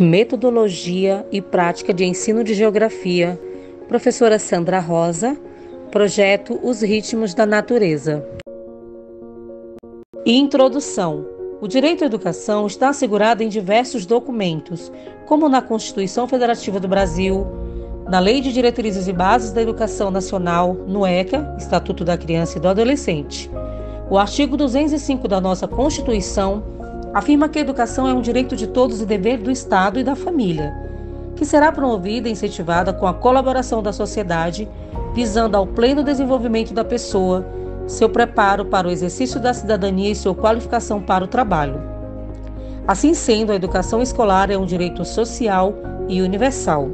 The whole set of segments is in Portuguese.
Metodologia e prática de ensino de geografia, professora Sandra Rosa, projeto Os Ritmos da Natureza. Introdução. O direito à educação está assegurado em diversos documentos, como na Constituição Federativa do Brasil, na Lei de Diretrizes e Bases da Educação Nacional, no ECA, Estatuto da Criança e do Adolescente. O artigo 205 da nossa Constituição afirma que a educação é um direito de todos e dever do Estado e da família, que será promovida e incentivada com a colaboração da sociedade, visando ao pleno desenvolvimento da pessoa, seu preparo para o exercício da cidadania e sua qualificação para o trabalho. Assim sendo, a educação escolar é um direito social e universal.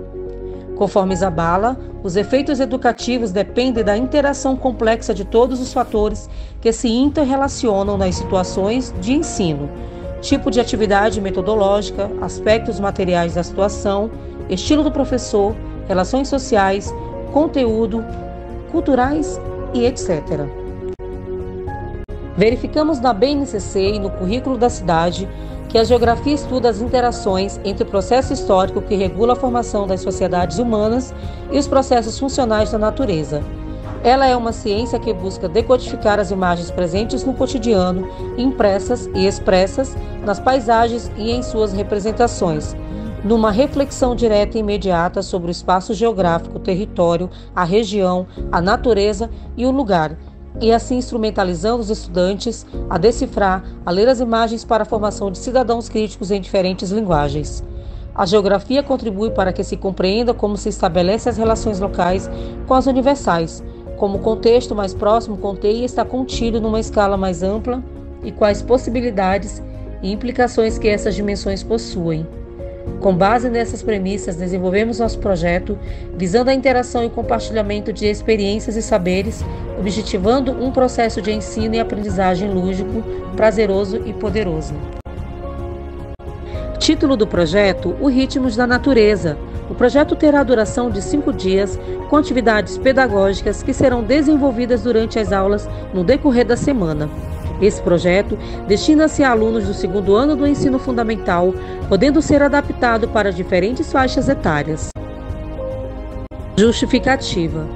Conforme Zabala, os efeitos educativos dependem da interação complexa de todos os fatores que se interrelacionam nas situações de ensino, tipo de atividade metodológica, aspectos materiais da situação, estilo do professor, relações sociais, conteúdo, culturais e etc. Verificamos na BNCC e no currículo da cidade que a geografia estuda as interações entre o processo histórico que regula a formação das sociedades humanas e os processos funcionais da natureza. Ela é uma ciência que busca decodificar as imagens presentes no cotidiano, impressas e expressas nas paisagens e em suas representações, numa reflexão direta e imediata sobre o espaço geográfico, o território, a região, a natureza e o lugar, e assim instrumentalizando os estudantes a decifrar, a ler as imagens para a formação de cidadãos críticos em diferentes linguagens. A geografia contribui para que se compreenda como se estabelecem as relações locais com as universais, como o contexto mais próximo contém e está contido numa escala mais ampla e quais possibilidades e implicações que essas dimensões possuem. Com base nessas premissas, desenvolvemos nosso projeto visando a interação e compartilhamento de experiências e saberes, objetivando um processo de ensino e aprendizagem lúdico, prazeroso e poderoso. Título do projeto: Os Ritmos da Natureza. O projeto terá duração de 5 dias, com atividades pedagógicas que serão desenvolvidas durante as aulas no decorrer da semana. Esse projeto destina-se a alunos do 2º ano do ensino fundamental, podendo ser adaptado para diferentes faixas etárias. Justificativa.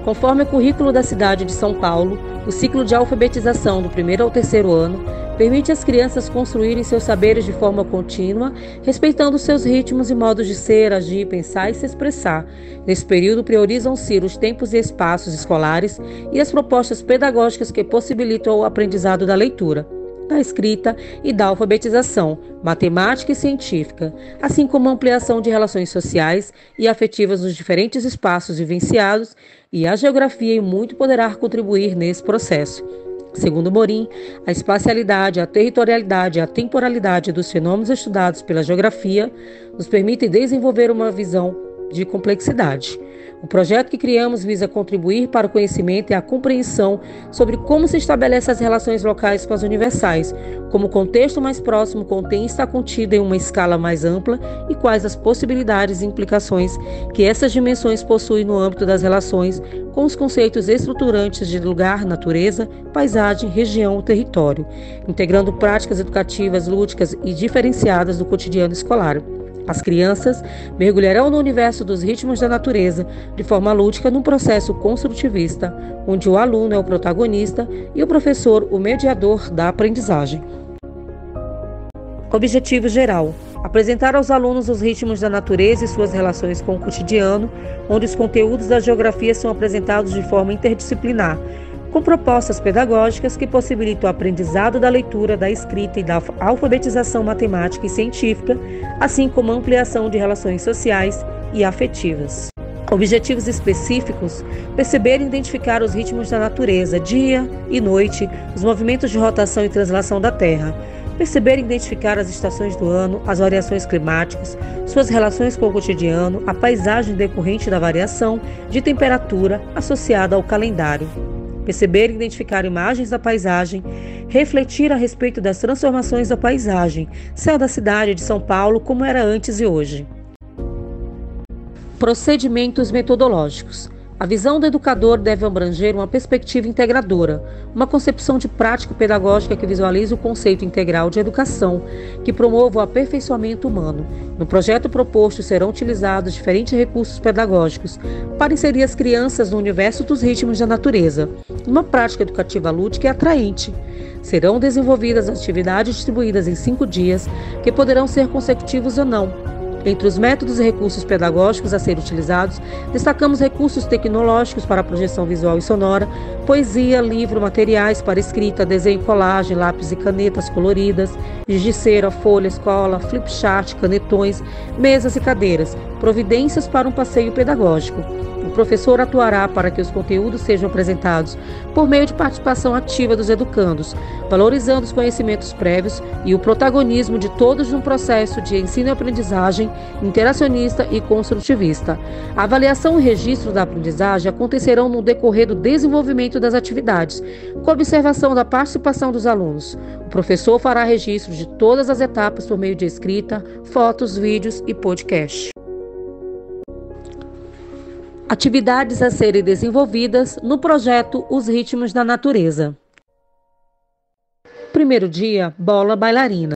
Conforme o currículo da cidade de São Paulo, o ciclo de alfabetização do 1º ao 3º ano permite às crianças construírem seus saberes de forma contínua, respeitando seus ritmos e modos de ser, agir, pensar e se expressar. Nesse período, priorizam-se os tempos e espaços escolares e as propostas pedagógicas que possibilitam o aprendizado da leitura, da escrita e da alfabetização, matemática e científica, assim como a ampliação de relações sociais e afetivas nos diferentes espaços vivenciados, e a geografia e muito poderá contribuir nesse processo. Segundo Morim, a espacialidade, a territorialidade e a temporalidade dos fenômenos estudados pela geografia nos permitem desenvolver uma visão de complexidade. O projeto que criamos visa contribuir para o conhecimento e a compreensão sobre como se estabelecem as relações locais com as universais, como o contexto mais próximo contém e está contido em uma escala mais ampla e quais as possibilidades e implicações que essas dimensões possuem no âmbito das relações com os conceitos estruturantes de lugar, natureza, paisagem, região, território, integrando práticas educativas, lúdicas e diferenciadas do cotidiano escolar. As crianças mergulharão no universo dos ritmos da natureza de forma lúdica num processo construtivista, onde o aluno é o protagonista e o professor o mediador da aprendizagem. Objetivo geral: apresentar aos alunos os ritmos da natureza e suas relações com o cotidiano, onde os conteúdos da geografia são apresentados de forma interdisciplinar, com propostas pedagógicas que possibilitam o aprendizado da leitura, da escrita e da alfabetização matemática e científica, assim como a ampliação de relações sociais e afetivas. Objetivos específicos: perceber e identificar os ritmos da natureza, dia e noite, os movimentos de rotação e translação da Terra. Perceber e identificar as estações do ano, as variações climáticas, suas relações com o cotidiano, a paisagem decorrente da variação de temperatura associada ao calendário. Perceber e identificar imagens da paisagem, refletir a respeito das transformações da paisagem, céu da cidade de São Paulo como era antes e hoje. Procedimentos metodológicos. A visão do educador deve abranger uma perspectiva integradora, uma concepção de prática pedagógica que visualize o conceito integral de educação, que promova o aperfeiçoamento humano, No projeto proposto serão utilizados diferentes recursos pedagógicos para inserir as crianças no universo dos ritmos da natureza, uma prática educativa lúdica e atraente. Serão desenvolvidas atividades distribuídas em 5 dias, que poderão ser consecutivos ou não. Entre os métodos e recursos pedagógicos a serem utilizados, destacamos recursos tecnológicos para projeção visual e sonora, poesia, livro, materiais para escrita, desenho, colagem, lápis e canetas coloridas, giz de cera, folhas, cola, flipchart, canetões, mesas e cadeiras, providências para um passeio pedagógico. O professor atuará para que os conteúdos sejam apresentados por meio de participação ativa dos educandos, valorizando os conhecimentos prévios e o protagonismo de todos no processo de ensino e aprendizagem interacionista e construtivista. A avaliação e registro da aprendizagem acontecerão no decorrer do desenvolvimento das atividades, com observação da participação dos alunos. O professor fará registro de todas as etapas por meio de escrita, fotos, vídeos e podcast. Atividades a serem desenvolvidas no projeto Os Ritmos da Natureza. Primeiro dia, bola bailarina.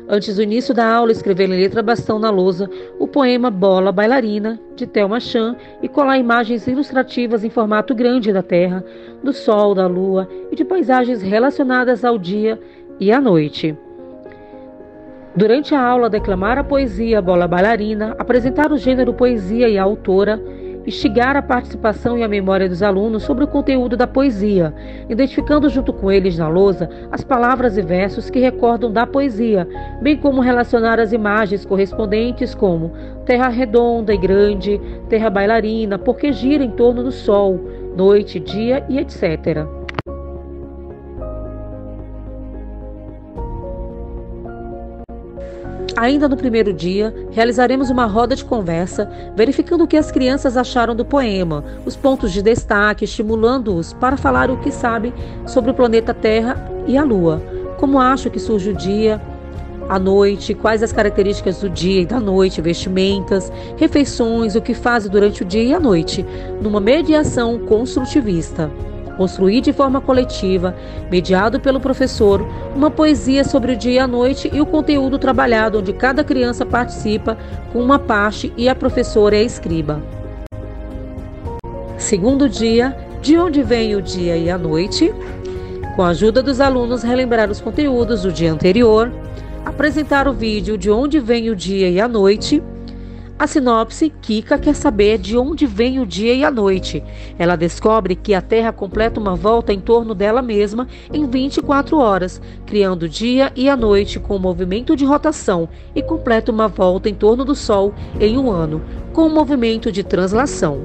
Antes do início da aula, escrever em letra bastão na lousa o poema Bola Bailarina, de Thelma Chan, e colar imagens ilustrativas em formato grande da terra, do sol, da lua e de paisagens relacionadas ao dia e à noite. Durante a aula, declamar a poesia Bola Bailarina, apresentar o gênero poesia e a autora, instigar a participação e a memória dos alunos sobre o conteúdo da poesia, identificando junto com eles na lousa as palavras e versos que recordam da poesia, bem como relacionar as imagens correspondentes como terra redonda e grande, terra bailarina, porque gira em torno do sol, noite, dia e etc. Ainda no primeiro dia, realizaremos uma roda de conversa, verificando o que as crianças acharam do poema, os pontos de destaque, estimulando-os para falar o que sabem sobre o planeta Terra e a Lua, como acham que surge o dia, a noite, quais as características do dia e da noite, vestimentas, refeições, o que fazem durante o dia e a noite, numa mediação construtivista. Construir de forma coletiva, mediado pelo professor, uma poesia sobre o dia e a noite e o conteúdo trabalhado onde cada criança participa com uma parte e a professora é a escriba. Segundo dia, de onde vem o dia e a noite? Com a ajuda dos alunos, relembrar os conteúdos do dia anterior, apresentar o vídeo de onde vem o dia e a noite. A sinopse, Kika quer saber de onde vem o dia e a noite. Ela descobre que a Terra completa uma volta em torno dela mesma em 24 horas, criando o dia e a noite com um movimento de rotação e completa uma volta em torno do Sol em um ano, com um movimento de translação.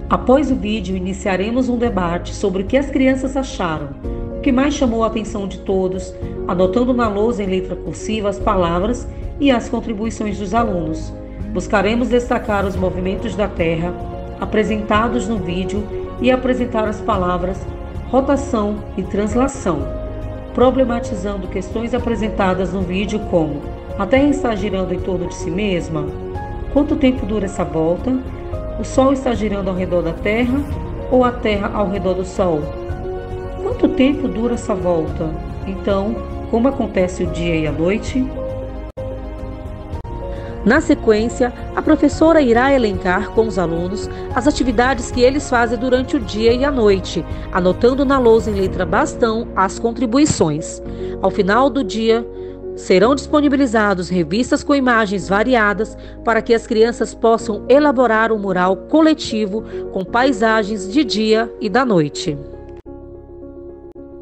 Após o vídeo, iniciaremos um debate sobre o que as crianças acharam, o que mais chamou a atenção de todos, anotando na lousa em letra cursiva as palavras e as contribuições dos alunos. Buscaremos destacar os movimentos da Terra apresentados no vídeo e apresentar as palavras rotação e translação, problematizando questões apresentadas no vídeo como: a Terra está girando em torno de si mesma? Quanto tempo dura essa volta? O Sol está girando ao redor da Terra ou a Terra ao redor do Sol? Quanto tempo dura essa volta? Então, como acontece o dia e a noite? Na sequência, a professora irá elencar com os alunos as atividades que eles fazem durante o dia e a noite, anotando na lousa em letra bastão as contribuições. Ao final do dia, serão disponibilizados revistas com imagens variadas para que as crianças possam elaborar um mural coletivo com paisagens de dia e da noite.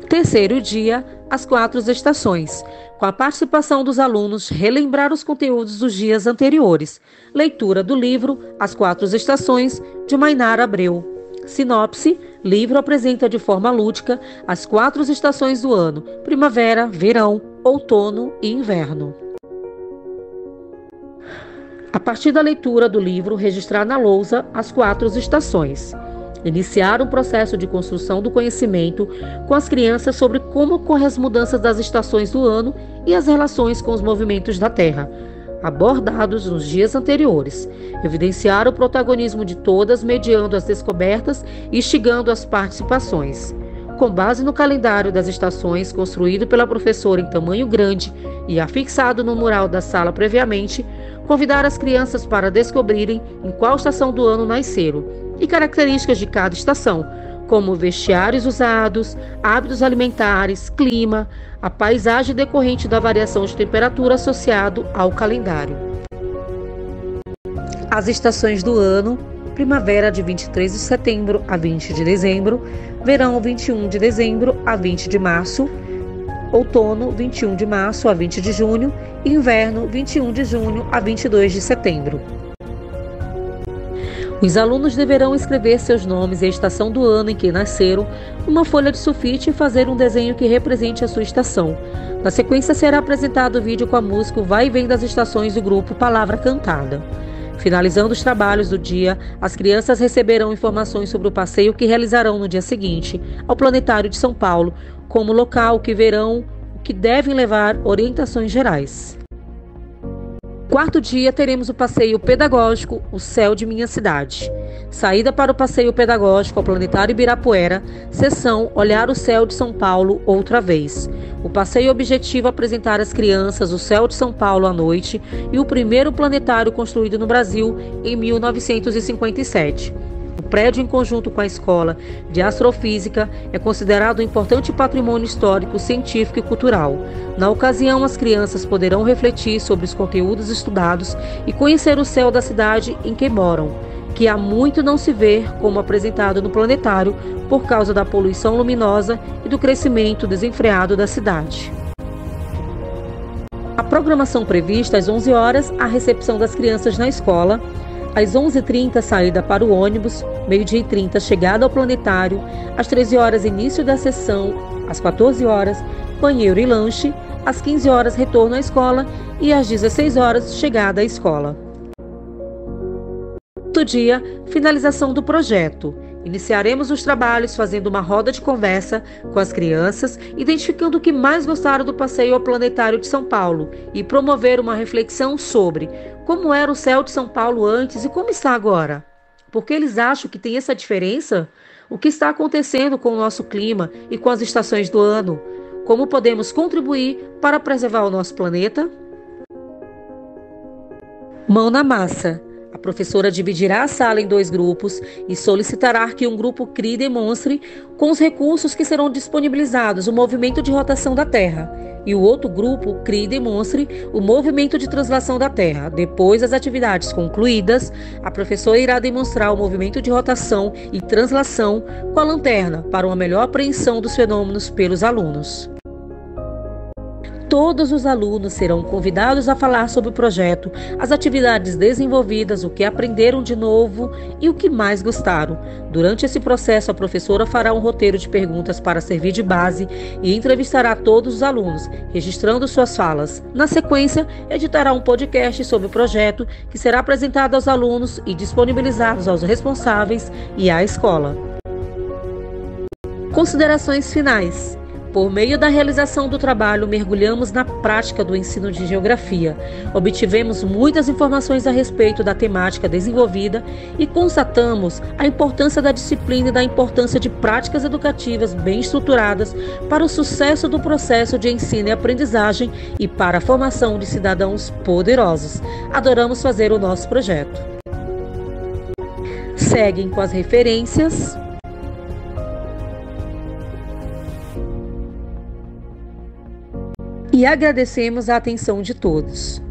Terceiro dia, as 4 estações. Com a participação dos alunos, relembrar os conteúdos dos dias anteriores. Leitura do livro As 4 Estações, de Mainara Abreu. Sinopse: livro apresenta de forma lúdica as 4 estações do ano: primavera, verão, outono e inverno. A partir da leitura do livro, registrar na lousa as 4 estações. Iniciar um processo de construção do conhecimento com as crianças sobre como ocorrem as mudanças das estações do ano e as relações com os movimentos da Terra, abordados nos dias anteriores. Evidenciar o protagonismo de todas, mediando as descobertas e instigando as participações. com base no calendário das estações construído pela professora em tamanho grande e afixado no mural da sala previamente, convidar as crianças para descobrirem em qual estação do ano nasceram e características de cada estação, como vestiários usados, hábitos alimentares, clima, a paisagem decorrente da variação de temperatura associado ao calendário. As estações do ano: primavera de 23 de setembro a 20 de dezembro, verão 21 de dezembro a 20 de março, outono 21 de março a 20 de junho e inverno 21 de junho a 22 de setembro. Os alunos deverão escrever seus nomes e a estação do ano em que nasceram numa folha de sulfite e fazer um desenho que represente a sua estação. Na sequência será apresentado o vídeo com a música Vai e Vem das Estações do grupo Palavra Cantada. Finalizando os trabalhos do dia, as crianças receberão informações sobre o passeio que realizarão no dia seguinte ao Planetário de São Paulo, como local que verão o que devem levar, orientações gerais. Quarto dia, teremos o passeio pedagógico O Céu de Minha Cidade. Saída para o passeio pedagógico ao Planetário Ibirapuera, sessão Olhar o Céu de São Paulo outra vez. O passeio objetiva apresentar às crianças o céu de São Paulo à noite e o primeiro planetário construído no Brasil em 1957. O prédio, em conjunto com a Escola de Astrofísica, é considerado um importante patrimônio histórico, científico e cultural. Na ocasião, as crianças poderão refletir sobre os conteúdos estudados e conhecer o céu da cidade em que moram, que há muito não se vê como apresentado no planetário por causa da poluição luminosa e do crescimento desenfreado da cidade. A programação prevista: às 11 horas, a recepção das crianças na escola, às 11h30, saída para o ônibus, meio-dia e 30, chegada ao planetário, às 13 horas, início da sessão, às 14 horas, banheiro e lanche, às 15 horas, retorno à escola e às 16 horas, chegada à escola. Quinto dia, finalização do projeto. Iniciaremos os trabalhos fazendo uma roda de conversa com as crianças, identificando o que mais gostaram do passeio ao Planetário de São Paulo e promover uma reflexão sobre como era o céu de São Paulo antes e como está agora. Por que eles acham que tem essa diferença? O que está acontecendo com o nosso clima e com as estações do ano? Como podemos contribuir para preservar o nosso planeta? Mão na massa. A professora dividirá a sala em 2 grupos e solicitará que um grupo crie e demonstre, com os recursos que serão disponibilizados, o movimento de rotação da Terra, e o outro grupo crie e demonstre o movimento de translação da Terra. Depois das atividades concluídas, a professora irá demonstrar o movimento de rotação e translação com a lanterna para uma melhor apreensão dos fenômenos pelos alunos. Todos os alunos serão convidados a falar sobre o projeto, as atividades desenvolvidas, o que aprenderam de novo e o que mais gostaram. Durante esse processo, a professora fará um roteiro de perguntas para servir de base e entrevistará todos os alunos, registrando suas falas. Na sequência, editará um podcast sobre o projeto, que será apresentado aos alunos e disponibilizado aos responsáveis e à escola. Considerações finais. Por meio da realização do trabalho, mergulhamos na prática do ensino de geografia. Obtivemos muitas informações a respeito da temática desenvolvida e constatamos a importância da disciplina e da importância de práticas educativas bem estruturadas para o sucesso do processo de ensino e aprendizagem e para a formação de cidadãos poderosos. Adoramos fazer o nosso projeto. Seguem com as referências. E agradecemos a atenção de todos.